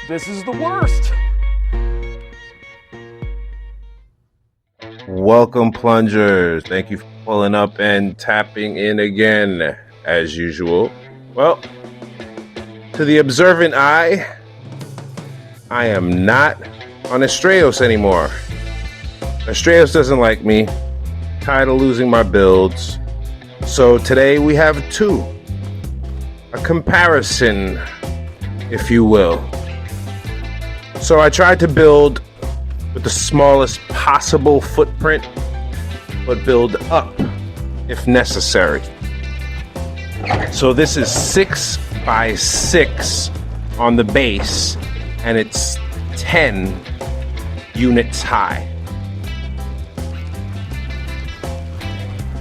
This is the worst. Welcome, plungers. Thank you for pulling up and tapping in again, as usual. Well, to the observant eye, I am not on Astraeos anymore. Astraeos doesn't like me. Tired of losing my builds. So today we have two. A comparison, if you will. So I tried to build with the smallest possible footprint, but build up if necessary. So this is 6 by 6 on the base, and it's 10 units high.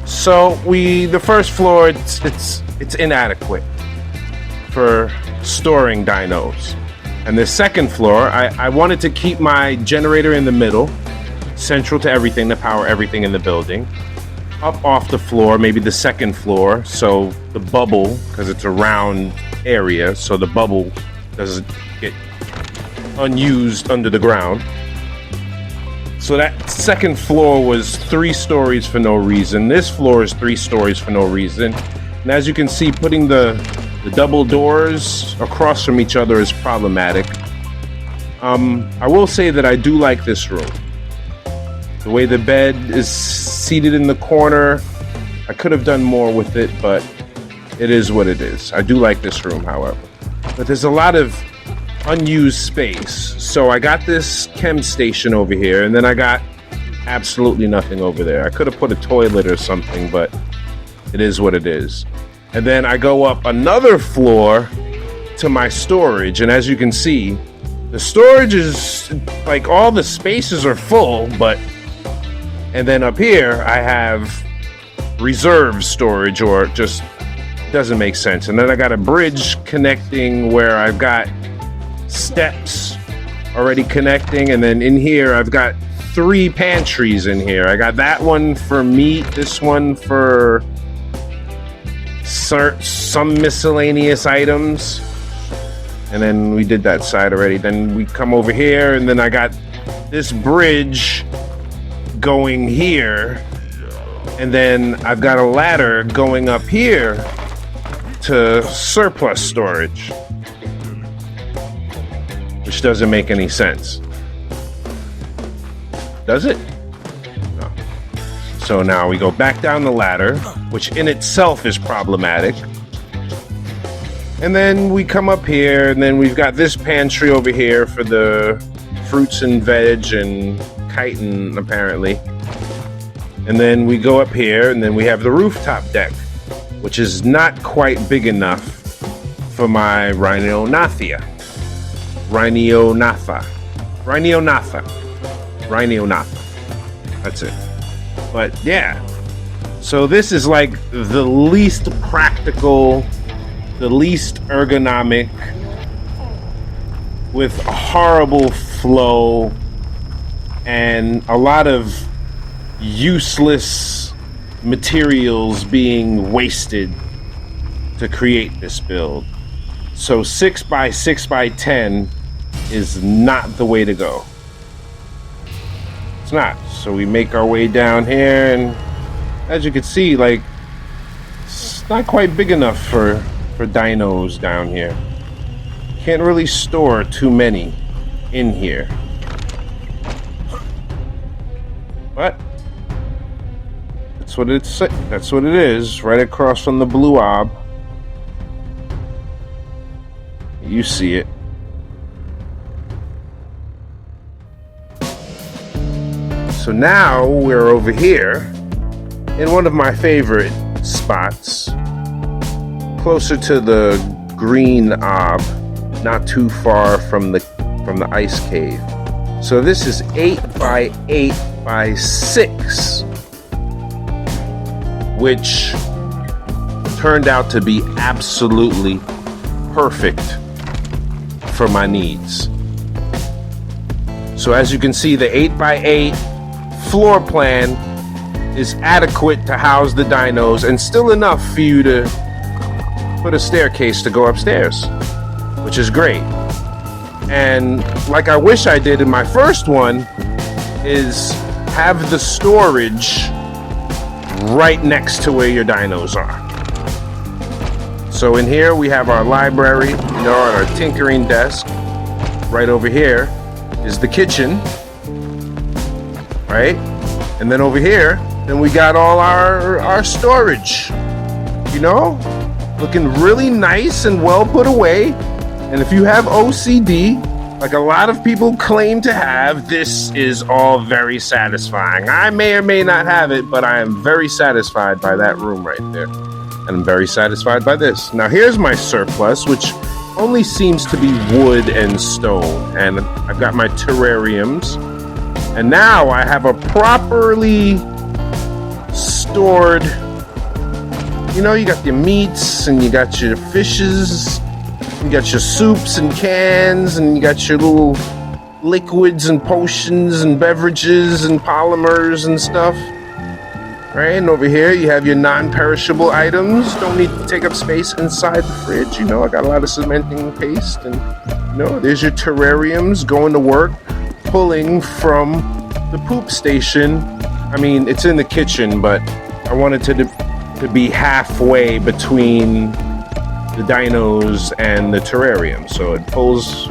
So the first floor, it's inadequate for storing dinos. And the second floor, I wanted to keep my generator in the middle, central to everything, to power everything in the building. Up off the floor, maybe the second floor, so the bubble, because it's a round area, so the bubble doesn't get unused under the ground. So that second floor was 3 stories for no reason. This floor is 3 stories for no reason. And as you can see, putting the double doors across from each other is problematic. I will say that I do like this room. The way the bed is seated in the corner, I could have done more with it, but it is what it is. I do like this room, however. But there's a lot of unused space. So I got this chem station over here, and then I got absolutely nothing over there. I could have put a toilet or something, but it is what it is. And then I go up another floor to my storage, and as you can see, the storage is like all the spaces are full, and then up here I have reserve storage, or just doesn't make sense. And then I got a bridge connecting where I've got steps already connecting, and then in here I've got 3 pantries in here. I got that one for meat, this one for some miscellaneous items, and then we did that side already. Then we come over here, and then I got this bridge going here, and then I've got a ladder going up here to surplus storage, which doesn't make any sense. Does it? No. So now we go back down the ladder, which in itself is problematic. And then we come up here, and then we've got this pantry over here for the fruits and veg and chitin, apparently. And then we go up here, and then we have the rooftop deck, which is not quite big enough for my Rhinognatha. That's it. But yeah, so this is like the least practical, the least ergonomic, with a horrible flow and a lot of useless materials being wasted to create this build. So 6 by 6 by 10 is not the way to go. It's not. So we make our way down here, and as you can see, like, it's not quite big enough for dinos down here. Can't really store too many in here. But that's what it is, right across from the blue ob. You see it. So now we're over here in one of my favorite spots, closer to the green ob, not too far from the ice cave. So this is 8 by 8 by 6, which turned out to be absolutely perfect for my needs. So as you can see, the 8 by 8 floor plan is adequate to house the dinos, and still enough for you to put a staircase to go upstairs, which is great. And like I wish I did in my first one, is have the storage right next to where your dinos are. So in here we have our library, our tinkering desk. Right over here is the kitchen, right? And then over here, then we got all our storage, looking really nice and well put away. And if you have OCD, like a lot of people claim to have, this is all very satisfying. I may or may not have it, but I am very satisfied by that room right there. And I'm very satisfied by this. Now here's my surplus, which only seems to be wood and stone. And I've got my terrariums. And now I have a properly stored, you got your meats and you got your fishes, you got your soups and cans, and you got your little liquids and potions and beverages and polymers and stuff. Right? And over here you have your non-perishable items. Don't need to take up space inside the fridge. I got a lot of cementing paste, and there's your terrariums going to work, pulling from the poop station. I mean, it's in the kitchen, but I wanted to be halfway between the dinos and the terrarium. So it pulls,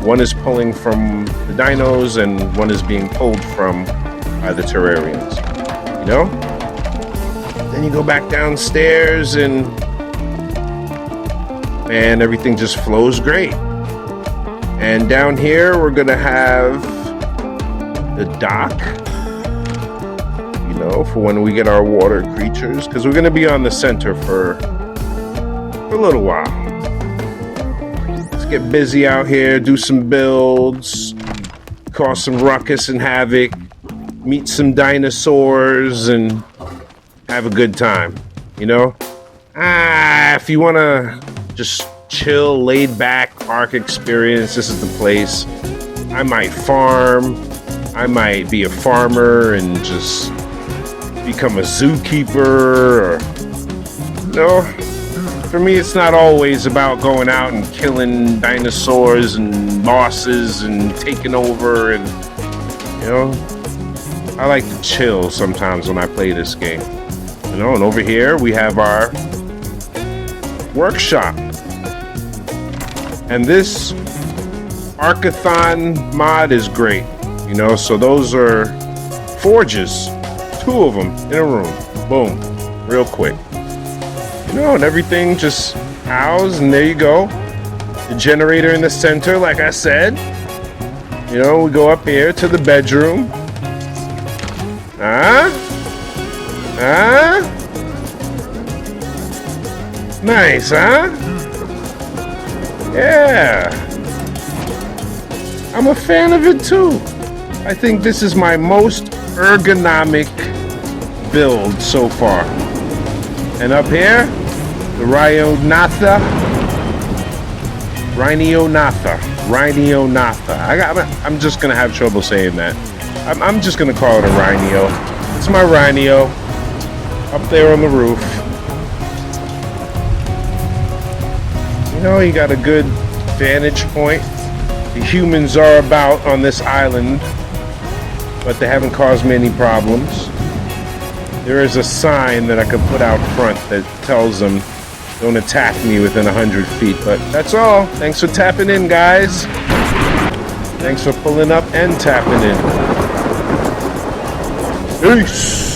one is pulling from the dinos and one is being pulled from by the terrariums. Then you go back downstairs and everything just flows great. And down here we're gonna have the dock, for when we get our water creatures, because we're gonna be on the center for a little while. Let's get busy out here, do some builds, cause some ruckus and havoc, meet some dinosaurs, and have a good time, if you want to just chill, laid back ARK experience, this is the place. I might farm, I might be a farmer and just become a zookeeper, or for me it's not always about going out and killing dinosaurs and bosses and taking over, and I like to chill sometimes when I play this game. And over here we have our workshop. And this Arkathon mod is great, so those are forges, 2 of them in a room, boom, real quick. And everything just housed, and there you go. The generator in the center, like I said. We go up here to the bedroom. Nice, huh? Yeah. I'm a fan of it too. I think this is my most ergonomic build so far. And up here, the Rhinionatha. I'm just gonna have trouble saying that. I'm just gonna call it a Rhino. It's my Rhino up there on the roof. You got a good vantage point. The humans are about on this island, but they haven't caused me any problems. There is a sign that I can put out front that tells them don't attack me within 100 feet, but that's all. Thanks for tapping in, guys. Thanks for pulling up and tapping in. Peace.